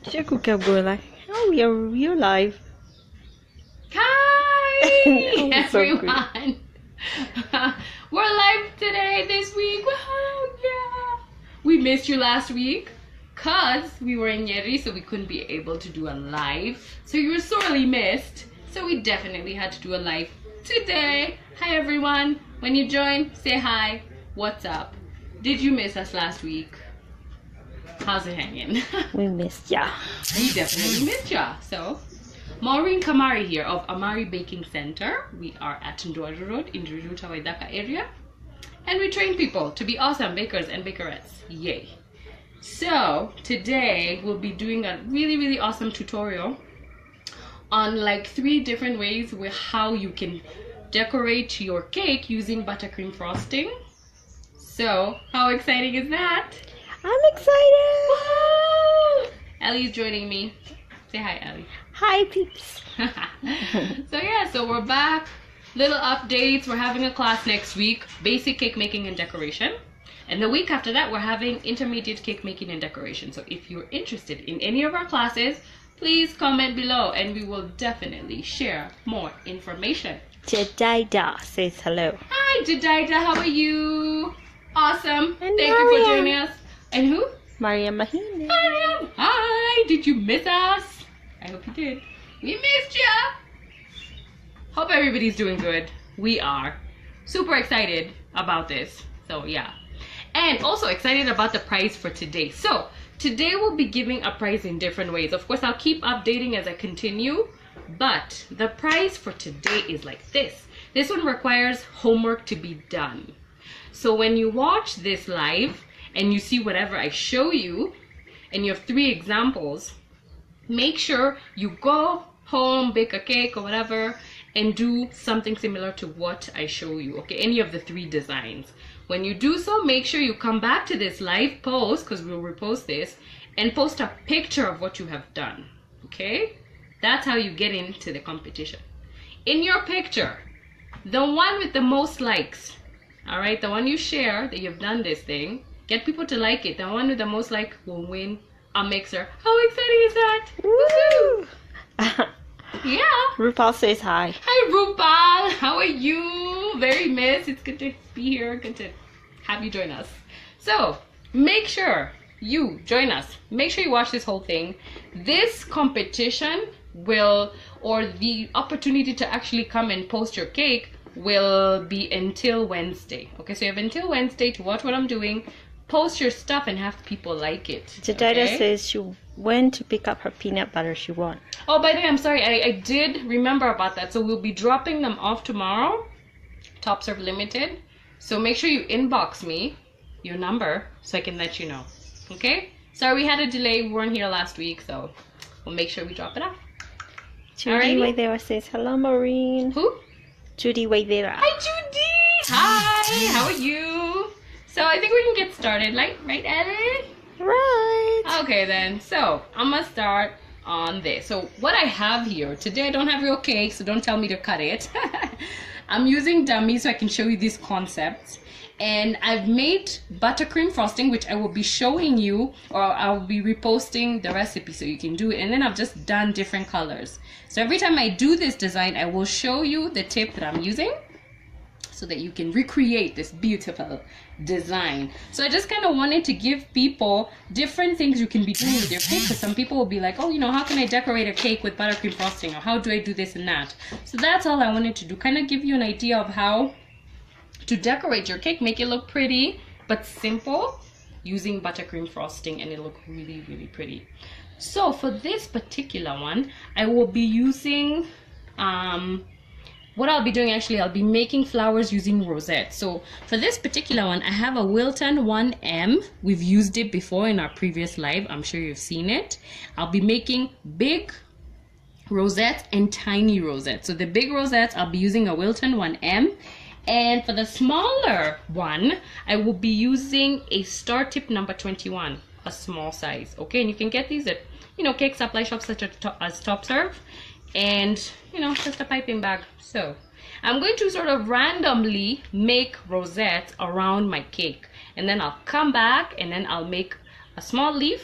Check go like, oh, you're live. Hi So good. everyone. We're live today this week. Wow, yeah. We missed you last week because we were in Yeri, so we couldn't be able to do a live. So you were sorely missed. So we definitely had to do a live today. Hi everyone. When you join, say hi. What's up? Did you miss us last week? How's it hanging? We missed ya. We definitely missed ya. So, Maureen Kamari here of Amari Baking Center. We are at Ndoro Road in Rujuta Waidaka area. And we train people to be awesome bakers and bakerettes. Yay. So, today we'll be doing a really awesome tutorial on like 3 different ways with how you can decorate your cake using buttercream frosting. So, how exciting is that? I'm excited. Woo! Ellie's joining me. Say hi, Ellie. Hi, peeps. So we're back. Little updates. We're having a class next week, basic cake making and decoration. And the week after that, we're having intermediate cake making and decoration. So if you're interested in any of our classes, please comment below and we will definitely share more information. Jedida says hello. Hi, Jedida. How are you? Awesome. And Thank you for Mariam. joining us. And who? Maria Mahine. Mariam, hi! Did you miss us? I hope you did. We missed ya! Hope everybody's doing good. We are. Super excited about this. So yeah. And also excited about the prize for today. So today we'll be giving a prize in different ways. Of course, I'll keep updating as I continue. But the prize for today is like this. This one requires homework to be done. So when you watch this live, and you see whatever I show you, and you have 3 examples, make sure you go home, bake a cake or whatever, and do something similar to what I show you, okay? Any of the 3 designs. When you do so, make sure you come back to this live post, because we'll repost this, and post a picture of what you have done, okay? That's how you get into the competition. In your picture, the one with the most likes, all right, the one you share that you've done this thing, get people to like it. The one with the most like will win a mixer. How exciting is that? Woo! Yeah. RuPaul says hi. Hi Rupal. How are you? Very missed. It's good to be here. Good to have you join us. So make sure you join us. Make sure you watch this whole thing. This competition will, or the opportunity to actually come and post your cake will be until Wednesday. Okay, so you have until Wednesday to watch what I'm doing. Post your stuff and have people like it. Jedida okay? says she went to pick up her peanut butter she won. Oh, by the way, I'm sorry. I did remember about that. So we'll be dropping them off tomorrow. Top Serve Limited. So make sure you inbox me your number so I can let you know. Okay? Sorry, we had a delay. We weren't here last week, so we'll make sure we drop it off. Judy Alrighty. Waidera says hello, Maureen. Who? Judy Waidera. Hi, Judy. Hi. How are you? So I think we can get started, like, right, Ellie? Right. Okay then, so I'm gonna start on this. So what I have here, today I don't have real cake, so don't tell me to cut it. I'm using dummies so I can show you these concepts. And I've made buttercream frosting, which I will be showing you, or I'll be reposting the recipe so you can do it. And then I've just done different colors. So every time I do this design, I will show you the tip that I'm using so that you can recreate this beautiful design. So I just kind of wanted to give people different things you can be doing with your cake, because some people will be like, oh, you know, how can I decorate a cake with buttercream frosting, or how do I do this and that? So that's all I wanted to do, kind of give you an idea of how to decorate your cake, make it look pretty but simple using buttercream frosting, and it'll look really pretty. So for this particular one, I will be using what I'll be doing, actually, I'll be making flowers using rosette. So for this particular one, I have a Wilton 1M. We've used it before in our previous live. I'm sure you've seen it. I'll be making big rosettes and tiny rosettes. So the big rosettes, I'll be using a Wilton 1M. And for the smaller one, I will be using a Star Tip number 21, a small size. Okay, and you can get these at, you know, cake supply shops such as Top Serve. And, you know, just a piping bag. So I'm going to sort of randomly make rosettes around my cake, and then I'll come back and then I'll make a small leaf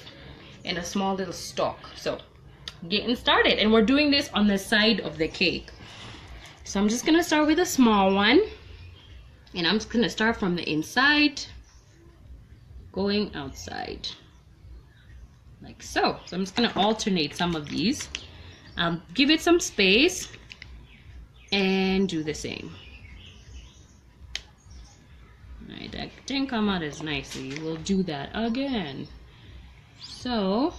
and a small little stalk. So getting started, and we're doing this on the side of the cake. So I'm just gonna start with a small one, and I'm just gonna start from the inside going outside like so. So I'm just gonna alternate some of these. Give it some space and do the same. Alright, that didn't come out as nicely. We'll do that again. So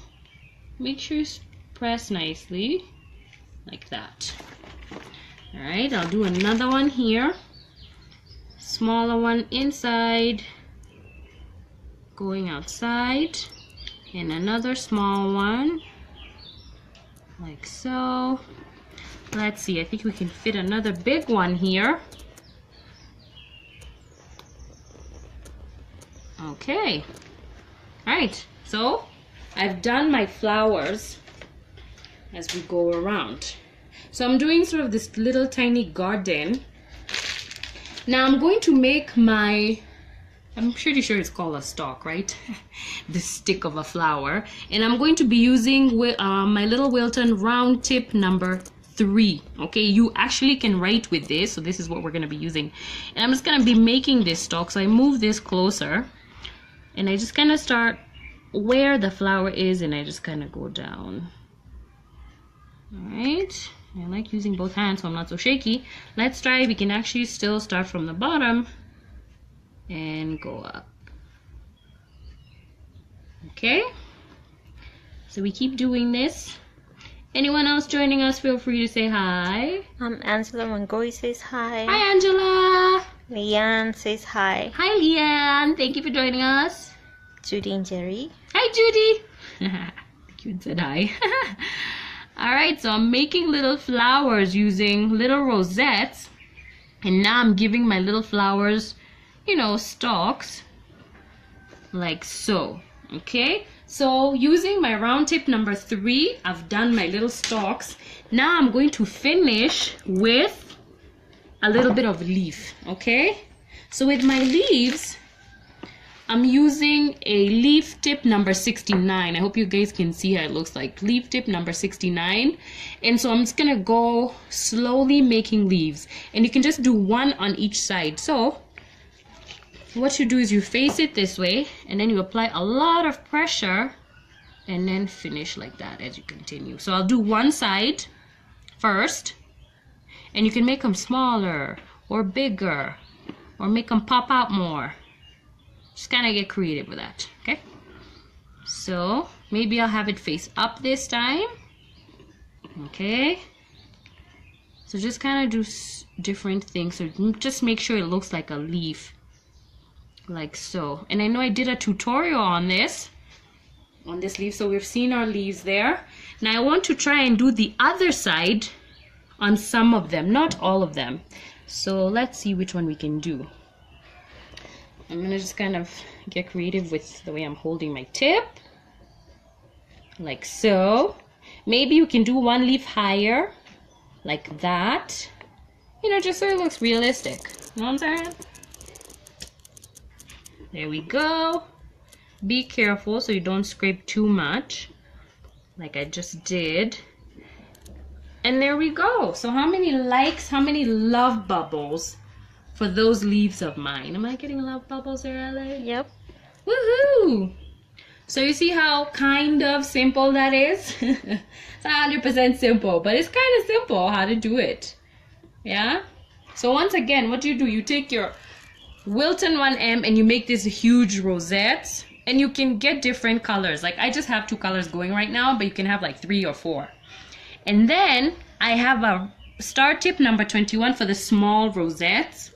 make sure you press nicely like that. Alright, I'll do another one here. Smaller one inside, going outside, and another small one like so. Let's see, I think we can fit another big one here. Okay. Alright, so I've done my flowers as we go around. So I'm doing sort of this little tiny garden. Now I'm going to make my, I'm pretty sure it's called a stalk, right? The stick of a flower. And I'm going to be using my little Wilton round tip number 3. Okay, you actually can write with this. So this is what we're going to be using. And I'm just going to be making this stalk. So I move this closer. And I just kind of start where the flower is, and I just kind of go down. Alright. I like using both hands so I'm not so shaky. Let's try. We can actually still start from the bottom and go up. Okay, so we keep doing this. Anyone else joining us, feel free to say hi. Angela Mongoy says hi. Hi Angela. Leanne says hi. Hi Leanne, thank you for joining us. Judy and Jerry. Hi Judy. You said hi. Alright, so I'm making little flowers using little rosettes, and now I'm giving my little flowers, you know, stalks like so. Okay, so using my round tip number 3, I've done my little stalks. Now I'm going to finish with a little bit of leaf. Okay, so with my leaves, I'm using a leaf tip number 69. I hope you guys can see how it looks like. Leaf tip number 69. And so I'm just gonna go slowly making leaves, and you can just do one on each side. So what you do is you face it this way, and then you apply a lot of pressure, and then finish like that as you continue. So I'll do one side first, and you can make them smaller or bigger or make them pop out more. Just kind of get creative with that. Okay, so maybe I'll have it face up this time. Okay, so just kind of do different things. So just make sure it looks like a leaf like so. And I know I did a tutorial on this leaf, so we've seen our leaves there. Now I want to try and do the other side on some of them, not all of them. So let's see which one we can do. I'm gonna just kind of get creative with the way I'm holding my tip like so. Maybe you can do one leaf higher like that, you know, just so it looks realistic. You know what I'm saying? There we go. Be careful so you don't scrape too much like I just did. And there we go. So how many likes, how many love bubbles for those leaves of mine? Am I getting love bubbles there, LA? Yep. Woohoo! So you see how kind of simple that is? It's not 100% simple, but it's kind of simple how to do it. Yeah? So once again, what do? You take your Wilton 1M and you make these huge rosettes, and you can get different colors. Like I just have 2 colors going right now, but you can have like 3 or 4. And then I have a star tip number 21 for the small rosettes.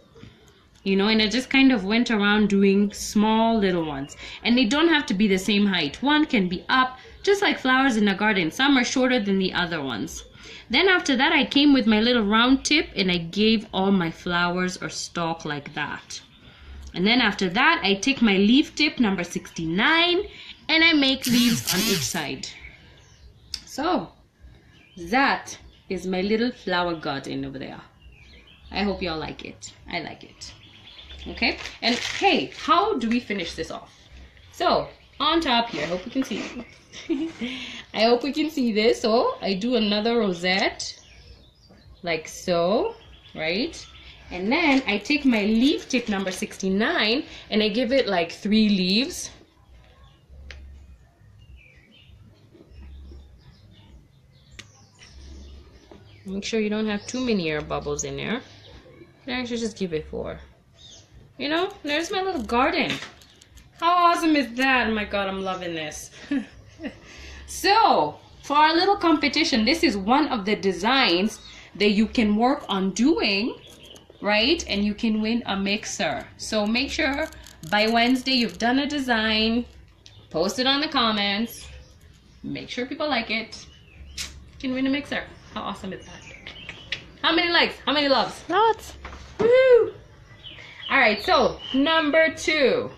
You know, and I just kind of went around doing small little ones, and they don't have to be the same height. One can be up, just like flowers in a garden. Some are shorter than the other ones. Then after that, I came with my little round tip, and I gave all my flowers or stalk like that. And then after that, I take my leaf tip number 69, and I make leaves on each side. So that is my little flower garden over there. I hope y'all like it. I like it. Okay, and hey, how do we finish this off? So on top here. I hope you can see. I hope we can see this. So I do another rosette like so, right? And then I take my leaf tip number 69 and I give it like 3 leaves. Make sure you don't have too many air bubbles in there. You actually just give it 4. You know, there's my little garden. How awesome is that? Oh my god, I'm loving this. So, for our little competition, this is one of the designs that you can work on doing, right? And you can win a mixer. So make sure by Wednesday you've done a design, post it on the comments, make sure people like it. You can win a mixer. How awesome is that? How many likes? How many loves? Lots. Woohoo! Alright, so number 2.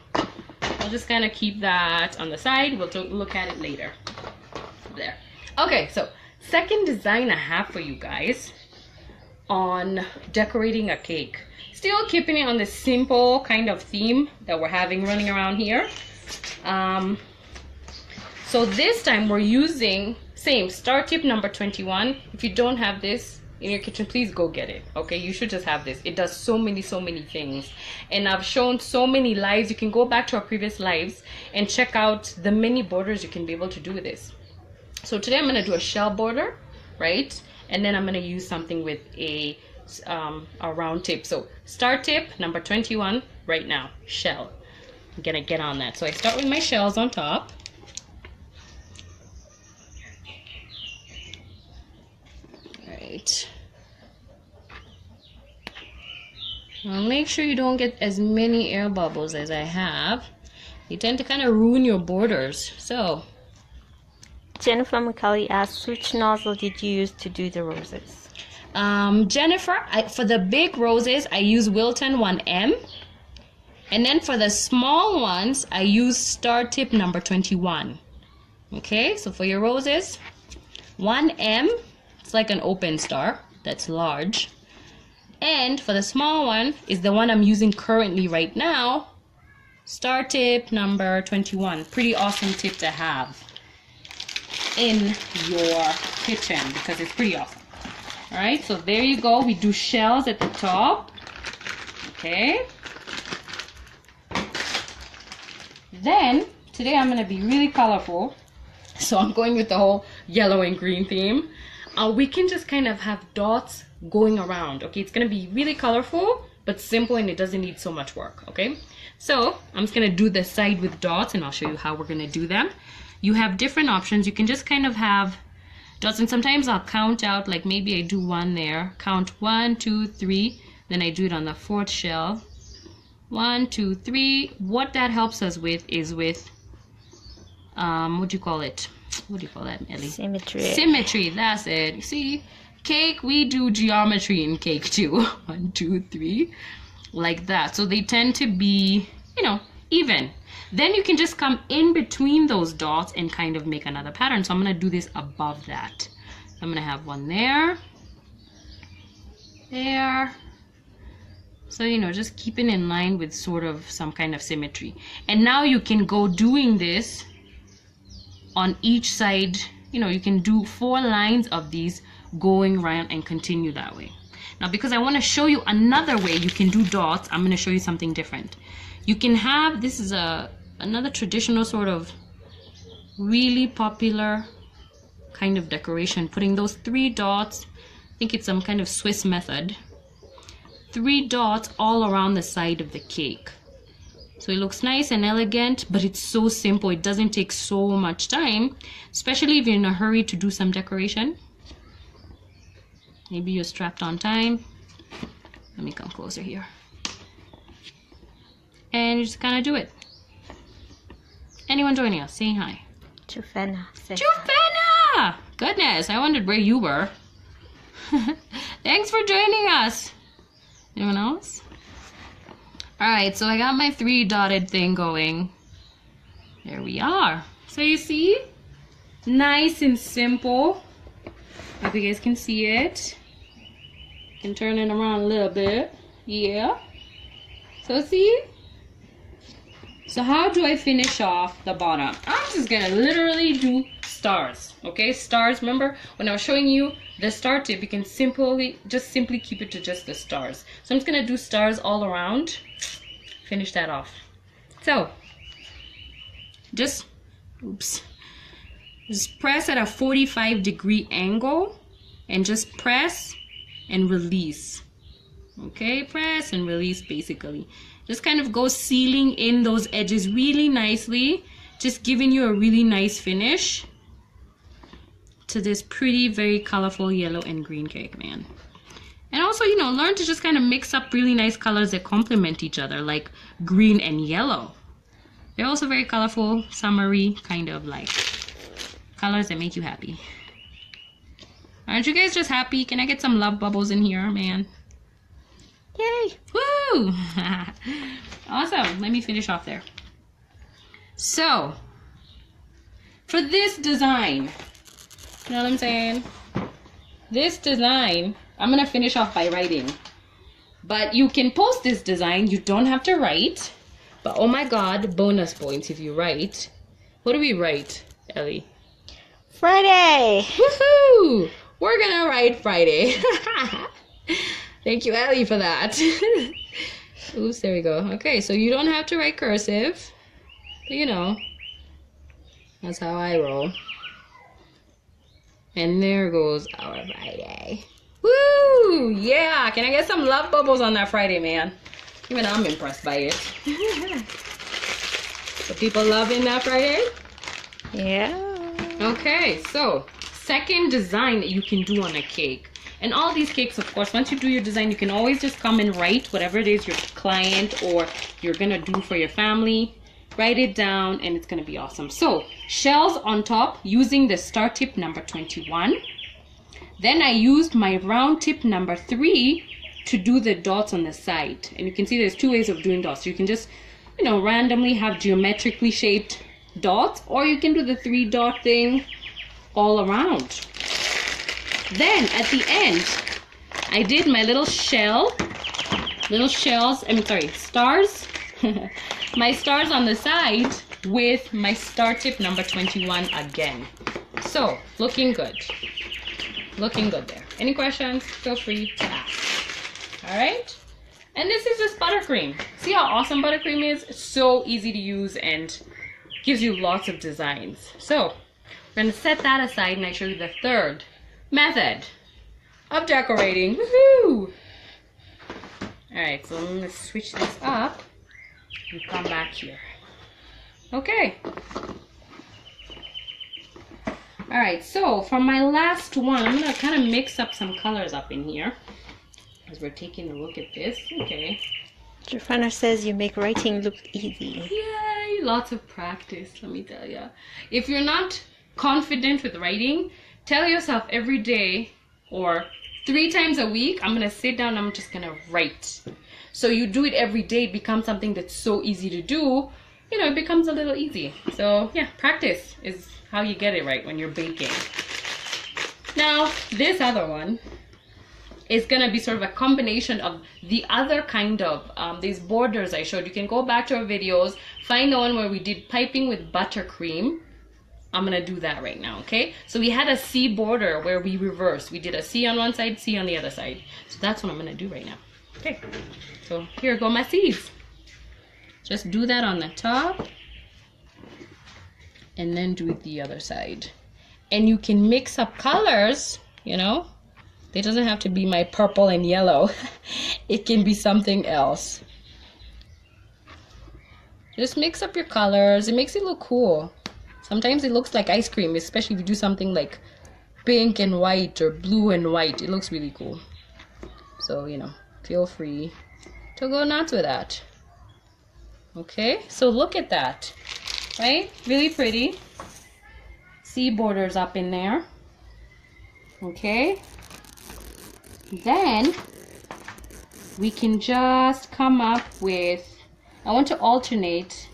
I'll just kind of keep that on the side. We'll look at it later. There. Okay, so second design I have for you guys on decorating a cake. Still keeping it on the simple kind of theme that we're having running around here. So this time we're using same star tip number 21. If you don't have this in your kitchen, please go get it. Okay, you should just have this. It does so many things, and I've shown so many lives. You can go back to our previous lives and check out the many borders you can be able to do with this. So today I'm going to do a shell border, right? And then I'm going to use something with a round tip. So star tip number 21 right now, shell. I'm going to get on that. So I start with my shells on top. Right. Now make sure you don't get as many air bubbles as I have. They tend to kind of ruin your borders. So Jennifer McCully asks, which nozzle did you use to do the roses? Jennifer, for the big roses, I use Wilton 1M. And then for the small ones, I use star tip number 21. Okay, so for your roses, 1M, it's like an open star, that's large. And for the small one is the one I'm using currently right now, star tip number 21. Pretty awesome tip to have in your kitchen because it's pretty awesome. All right, so there you go. We do shells at the top. Okay. Then today I'm gonna be really colorful, so I'm going with the whole yellow and green theme. We can just kind of have dots going around. Okay, it's gonna be really colorful but simple, and it doesn't need so much work. Okay, so I'm just gonna do the side with dots, and I'll show you how we're gonna do them. You have different options. You can just kind of have dots, and sometimes I'll count out, like maybe I do 1 there, count 1, 2, 3, then I do it on the 4th shell. 1, 2, 3. What that helps us with is with what do you call it? What do you call that, Ellie? Symmetry. Symmetry, that's it. You see, cake, we do geometry in cake too. 1, 2, 3, like that. So they tend to be, you know, even. Then you can just come in between those dots and kind of make another pattern. So I'm gonna do this above that. I'm gonna have 1 there, there. So, you know, just keeping in line with sort of some kind of symmetry. And now you can go doing this on each side. You know, you can do 4 lines of these going around and continue that way. Now, because I want to show you another way you can do dots, I'm going to show you something different. You can have, this is another traditional sort of really popular kind of decoration, putting those 3 dots, I think it's some kind of Swiss method, 3 dots all around the side of the cake. So it looks nice and elegant, but it's so simple. It doesn't take so much time, especially if you're in a hurry to do some decoration. Maybe you're strapped on time. Let me come closer here. And you just kind of do it. Anyone joining us? Saying hi. Chufena. Chufena! Goodness, I wondered where you were. Thanks for joining us. Anyone else? Alright, so I got my 3 dotted thing going. There we are. So you see? Nice and simple. Hope you guys can see it. Can turn it around a little bit. Yeah. So see? So how do I finish off the bottom? I'm just gonna literally do stars. Okay, stars. Remember when I was showing you the star tip, you can simply keep it to just the stars. So I'm just gonna do stars all around. Finish that off. So just press at a 45-degree angle and just press and release. Okay, press and release basically. Just kind of go sealing in those edges really nicely, just giving you a really nice finish to this pretty, very colorful yellow and green cake, man. And also, you know, learn to just kind of mix up really nice colors that complement each other, like green and yellow. They're also very colorful, summery, kind of like colors that make you happy. Aren't you guys just happy? Can I get some love bubbles in here, man? Yay! Woo! Awesome. Let me finish off there. So, for this design, you know what I'm saying? This design, I'm going to finish off by writing. But you can post this design. You don't have to write. But oh my god, bonus points if you write. What do we write, Ellie? Friday! Woohoo! We're gonna write Friday. Thank you, Ellie, for that. Oops, there we go. Okay, so you don't have to write cursive. But you know, that's how I roll. And there goes our Friday. Woo! Yeah! Can I get some love bubbles on that Friday, man? Even I'm impressed by it. So people loving that Friday? Yeah. Okay, so second design that you can do on a cake. And all these cakes, of course, once you do your design, you can always just come and write whatever it is your client or you're gonna do for your family. Write it down and it's gonna be awesome. So shells on top using the star tip number 21. Then I used my round tip number 3 to do the dots on the side. And you can see there's 2 ways of doing dots. You can just, you know, randomly have geometrically shaped dots, or you can do the 3 dot thing all around. Then at the end, I did my little stars, my stars on the side with my star tip number 21 again. So, looking good. Looking good there. Any questions? Feel free to ask. Alright? And this is just buttercream. See how awesome buttercream is? It's so easy to use and gives you lots of designs. So, we're going to set that aside and I show you the third method of decorating. Woohoo! Alright, so I'm going to switch this up and come back here. Okay. Alright, so for my last one, I'm going to kind of mix up some colors up in here as we're taking a look at this. Okay. Jafana says you make writing look easy. Yay! Lots of practice, let me tell you. If you're not confident with writing, tell yourself every day or 3 times a week, I'm going to sit down and I'm just going to write. So you do it every day, it becomes something that's so easy to do. You know, it becomes a little easy. So yeah, practice is how you get it right when you're baking. Now, this other one is gonna be sort of a combination of the other kind of these borders I showed. You can go back to our videos, find the one where we did piping with buttercream. I'm gonna do that right now, okay? So we had a C border where we reversed. We did a C on one side, C on the other side. So that's what I'm gonna do right now. Okay, so here go my C's. Just do that on the top and then do it the other side. And you can mix up colors, you know? It doesn't have to be my purple and yellow. It can be something else. Just mix up your colors. It makes it look cool. Sometimes it looks like ice cream, especially if you do something like pink and white or blue and white. It looks really cool. So, you know, feel free to go nuts with that. Okay, so look at that, right? Really pretty. C borders up in there. Okay. Then we can just come up with, I want to alternate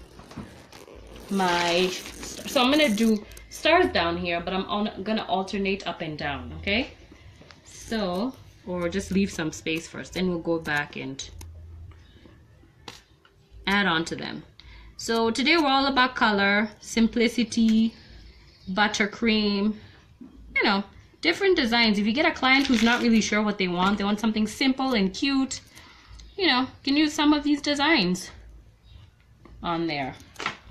my, so I'm going to do stars down here, but I'm going to alternate up and down, okay? So, or just leave some space first, then we'll go back and add on to them. So today we're all about color, simplicity, buttercream, you know, different designs. If you get a client who's not really sure what they want something simple and cute, you know, you can use some of these designs on there.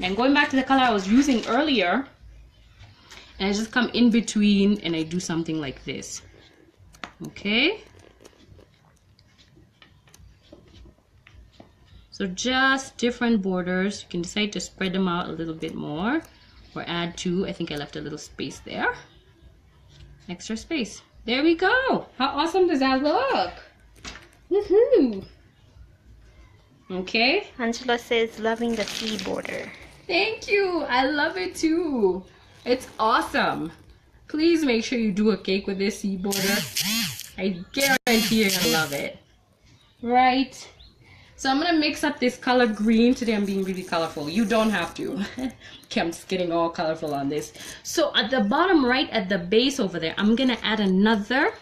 And going back to the color I was using earlier, and I just come in between and I do something like this. Okay? So just different borders. You can decide to spread them out a little bit more or add two. I think I left a little space there. Extra space. There we go. How awesome does that look? Woohoo! Okay. Angela says loving the sea border. Thank you. I love it too. It's awesome. Please make sure you do a cake with this sea border. I guarantee you're gonna love it. Right. So I'm gonna mix up this color green. Today I'm being really colorful. You don't have to. Okay, I'm just getting all colorful on this. So at the bottom right at the base over there, I'm gonna add another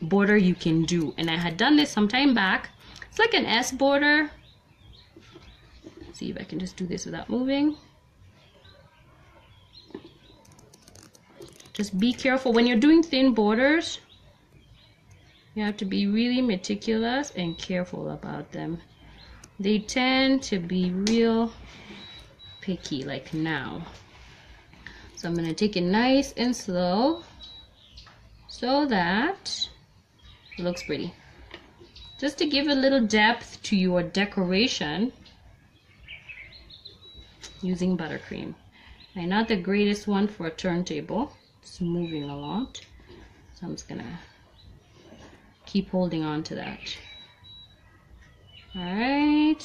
border you can do. And I had done this some time back. It's like an S border. Let's see if I can just do this without moving. Just be careful when you're doing thin borders. You have to be really meticulous and careful about them. They tend to be real picky, like now. So I'm going to take it nice and slow so that it looks pretty. Just to give a little depth to your decoration using buttercream. I'm not the greatest one for a turntable. It's moving a lot. So I'm just going to keep holding on to that. Alright,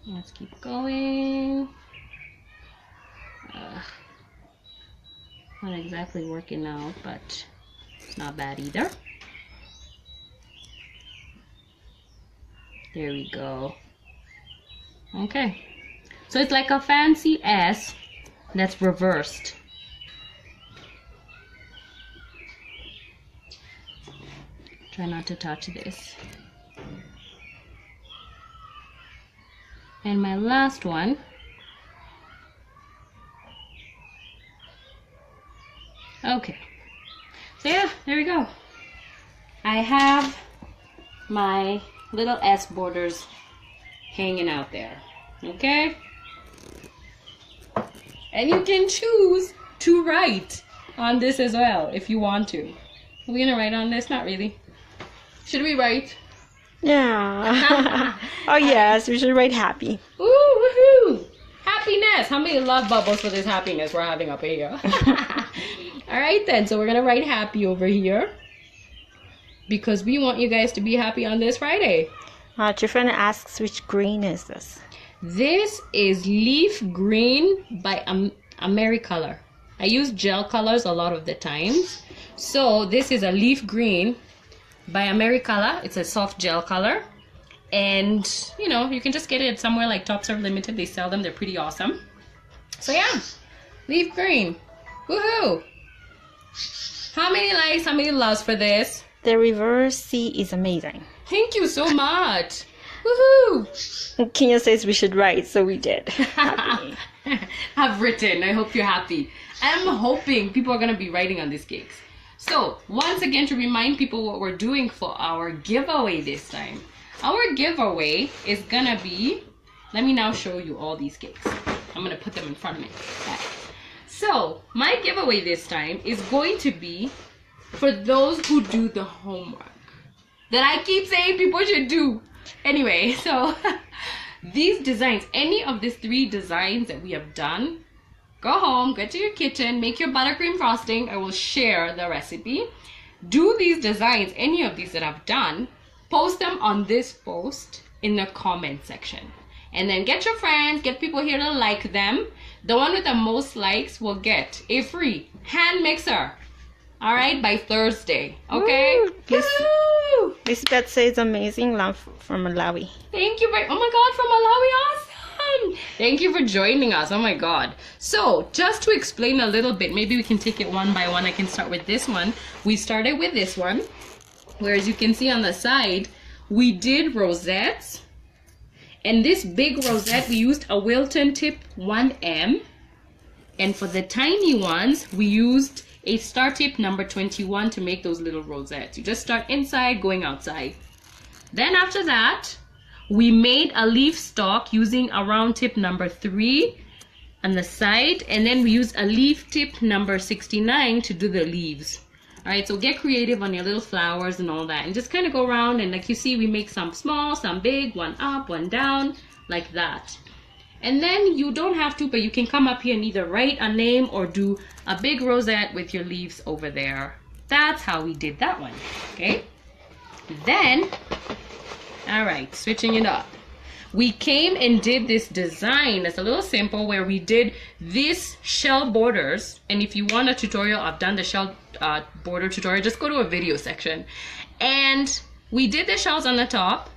let's keep going. Not exactly working out, but not bad either. There we go. Okay, so it's like a fancy S that's reversed. Try not to touch this. And my last one. Okay. So yeah, there we go. I have my little S borders hanging out there. Okay? And you can choose to write on this as well if you want to. Are we gonna write on this? Not really. Should we write? Yeah. Oh yes, we should write happy. Ooh, woohoo! Happiness! How many love bubbles for this happiness we're having up here? Alright then, so we're gonna write happy over here. Because we want you guys to be happy on this Friday. Trifana asks which green is this? This is leaf green by Amari color. I use gel colors a lot of the times. So this is a leaf green by Amari color. It's a soft gel color. And, you know, you can just get it somewhere like Top Serve Limited. They sell them. They're pretty awesome. So yeah, leaf green. Woohoo! How many likes, how many loves for this? The reverse C is amazing. Thank you so much. Woohoo! Kenya says we should write, so we did. Happy. I've written. I hope you're happy. I'm hoping people are going to be writing on these cakes. So, once again, to remind people what we're doing for our giveaway this time. Our giveaway is going to be... Let me now show you all these cakes. I'm going to put them in front of me. Okay. So, my giveaway this time is going to be for those who do the homework that I keep saying people should do. Anyway, so these designs, any of these 3 designs that we have done, go home, get to your kitchen, make your buttercream frosting. I will share the recipe. Do these designs, any of these that I've done, post them on this post in the comment section. And then get your friends, get people here to like them. The one with the most likes will get a free hand mixer. All right, by Thursday. Okay? Lisbeth says amazing. Love from Malawi. Thank you very... Oh my God, from Malawi. Awesome. Thank you for joining us. Oh my God. So, just to explain a little bit, maybe we can take it one by one. I can start with this one. We started with this one. Whereas you can see on the side, we did rosettes. And this big rosette, we used a Wilton tip 1M. And for the tiny ones, we used a star tip number 21 to make those little rosettes. You just start inside, going outside. Then after that, we made a leaf stalk using a round tip number 3 on the side. And then we used a leaf tip number 69 to do the leaves. All right, so get creative on your little flowers and all that. And just kind of go around, and like you see, we make some small, some big, one up, one down, like that. And then you don't have to, but you can come up here and either write a name or do a big rosette with your leaves over there. That's how we did that one, okay? Then, all right, switching it up. We came and did this design. It's a little simple where we did this shell borders. And if you want a tutorial, I've done the shell border tutorial. Just go to a video section. And we did the shells on the top.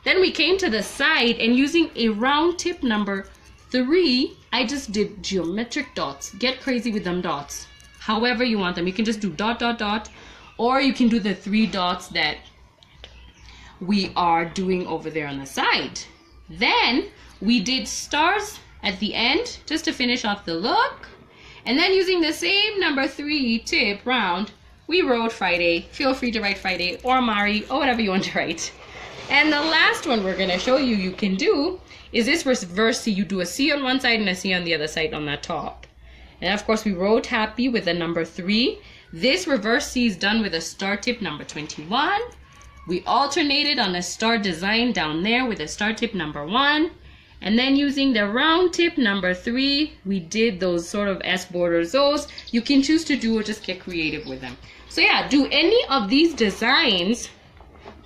Then we came to the side, and using a round tip number 3, I just did geometric dots. Get crazy with them dots. However you want them. You can just do dot, dot, dot. Or you can do the 3 dots that we are doing over there on the side. Then we did stars at the end just to finish off the look. And then using the same number 3 tip round, we wrote Friday. Feel free to write Friday or Amari or whatever you want to write. And the last one we're going to show you can do is this reverse C. You do a C on one side and a C on the other side on the top. And of course we wrote happy with the number 3. This reverse C is done with a star tip number 21. We alternated on a star design down there with a star tip number 1. And then using the round tip number 3, we did those sort of S borders. Those you can choose to do or just get creative with them. So yeah, do any of these designs,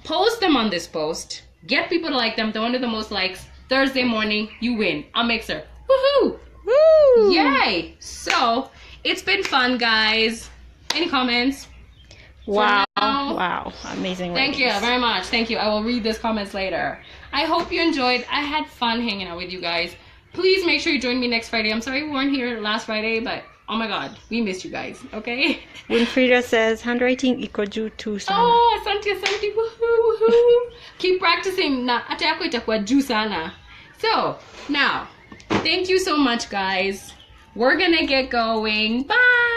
post them on this post, get people to like them. The one with the most likes, Thursday morning, you win a mixer. Woohoo! Woo! Yay! So it's been fun, guys. Any comments? Wow. Wow. Amazing. Thank you very much. Thank you. I will read those comments later. I hope you enjoyed. I had fun hanging out with you guys. Please make sure you join me next Friday. I'm sorry we weren't here last Friday, but oh my God, we missed you guys. Okay? Winfrida says, handwriting iko juu tu sana. Oh, asante, asante. Woohoo, woohoo. Keep practicing. Na ate yako itakuwa juu sana. So, now, thank you so much, guys. We're gonna get going. Bye!